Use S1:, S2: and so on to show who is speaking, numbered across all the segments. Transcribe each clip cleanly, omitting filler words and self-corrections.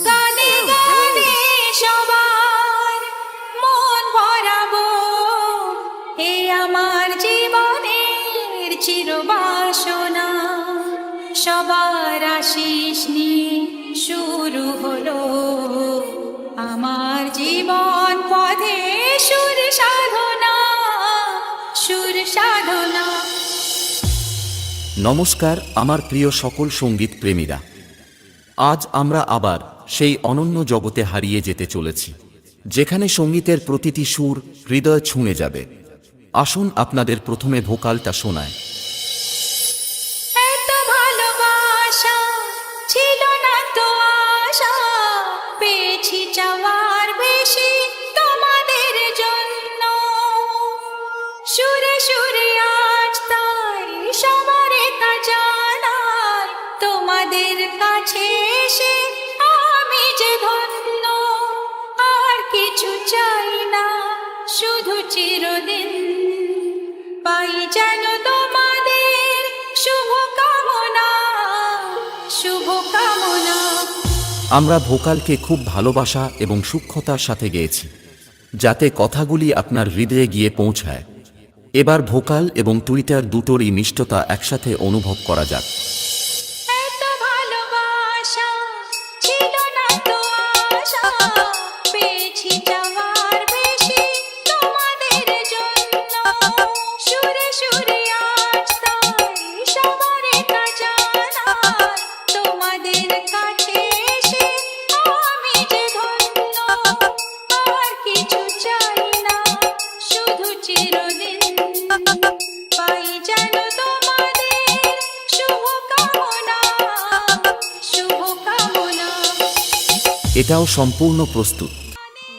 S1: গানে গানে সবার মন ভরাবো, এ আমার জীবনের চিরবাসনা। সবার আশিস নিয়ে শুরু হলো আমার জীবন পথে সুর সাধনা, সুর সাধনা।
S2: নমস্কার আমার প্রিয় সকল সঙ্গীত প্রেমীরা, আজ আমরা আবার সেই অনন্য জগতে হারিয়ে যেতে চলেছি, যেখানে সঙ্গীতের প্রতিটি সুর হৃদয় ছুঁয়ে যাবে। আসুন আপনাদের প্রথমে ভোকালটা শোনায়।
S1: এত ভালোবাসা ছিল না তো আশা, পেয়েছি চাওয়ার বেশি তোমাদের জন্য। সুরে সুরে আজ তাই সবার তা জানাই, তোমাদের কাছে এসে আমি যে ধন্য। আর কিছু চাই না, শুধু চিরদিন পাই যেন তোমাদের শুভ কামনা, শুভ কামনা।
S2: আমরা ভোকালকে খুব ভালোবাসা এবং সূক্ষ্মতার সাথে গেয়েছি, যাতে কথাগুলি আপনার হৃদয়ে গিয়ে পৌঁছায়। এবার ভোকাল এবং টুইটার দুটোরই মিষ্টতা একসাথে অনুভব করা যাক।
S1: এত ভালোবাসা ছিল না তো আশা, পেয়েছি চাওয়ার বেশি তোমাদের জন্য। সুরে সুরে আজ তাই সবার তা জানাই, তোমাদের কাছে এসে আমি যে ধন্য। আর কিছু চাই না, শুধু চিরদিন পাই যেন তোমাদের শুভ কামনা, শুভ কামনা।
S2: এটাও সম্পূর্ণ প্রস্তুত।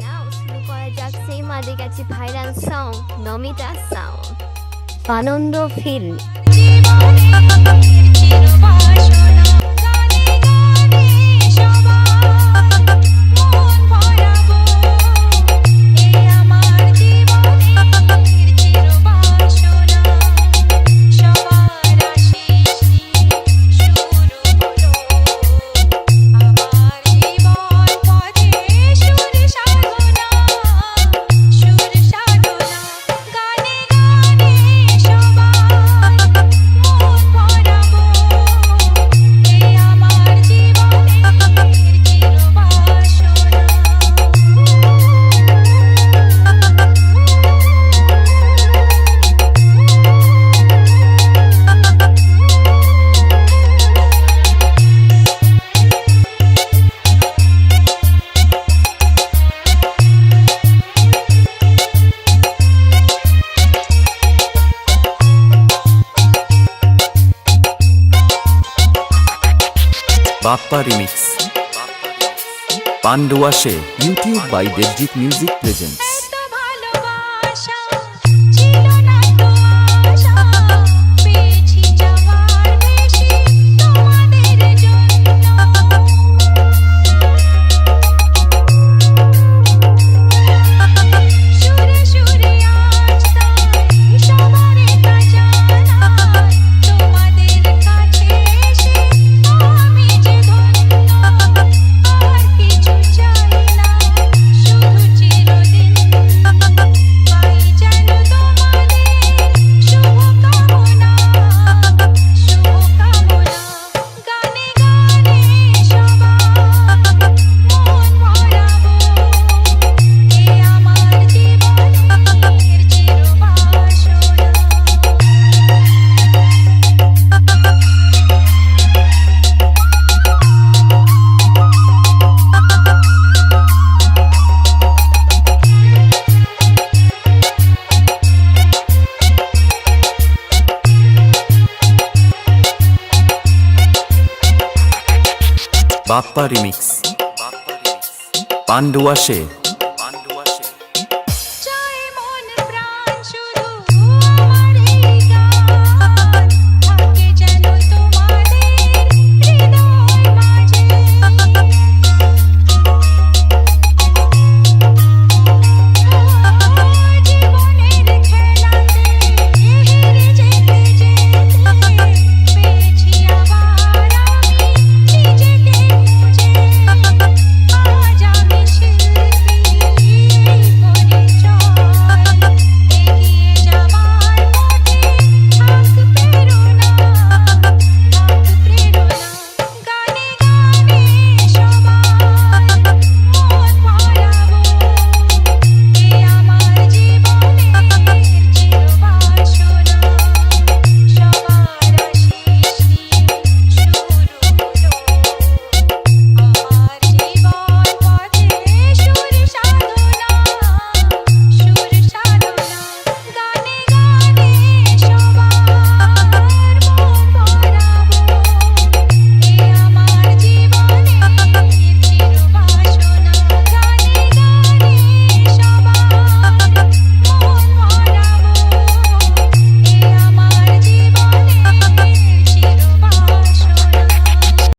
S3: নাও শুরু করা যাক সেই মাঝে গেছে ভাইরাল সং নমিতা সাউন্ড আনন্দ ফিল্ম।
S1: জীবনের চিরবাসনা, গানে গানে সবার মন ভরাবো, এ আমার জীবনের চিরবাসনা। সবার আশিস নিয়ে শুরু হলো আমার জীবন পথে সুর সাধনা, সুর সাধনা। গানে গানে সবার মন ভরাবো, এ আমার জীবনের চিরবাসনা।
S2: বাপ্পা রিমিক্স পান্ডুয়াশে, YouTube by Debjit music presents.
S1: এত ভালোবাসা ছিল না তো আশা, পেয়েছি চাওয়ার বেশি তোমাদের জন্য। সুরে সুরে আজ তাই সবার তা জানাই, তোমাদের কাছে এসে আমি যে ধন্য। আর কিছু চাই না, শুধু চিরদিন পাই যেন তোমাদের শুভ কামনা, শুভ কামনা। গানে গানে সবার মন ভরাবো, এ আমার জীবনের চিরবাসনা।
S2: বাপ্পা রিমিক্স পান্ডুয়াশে।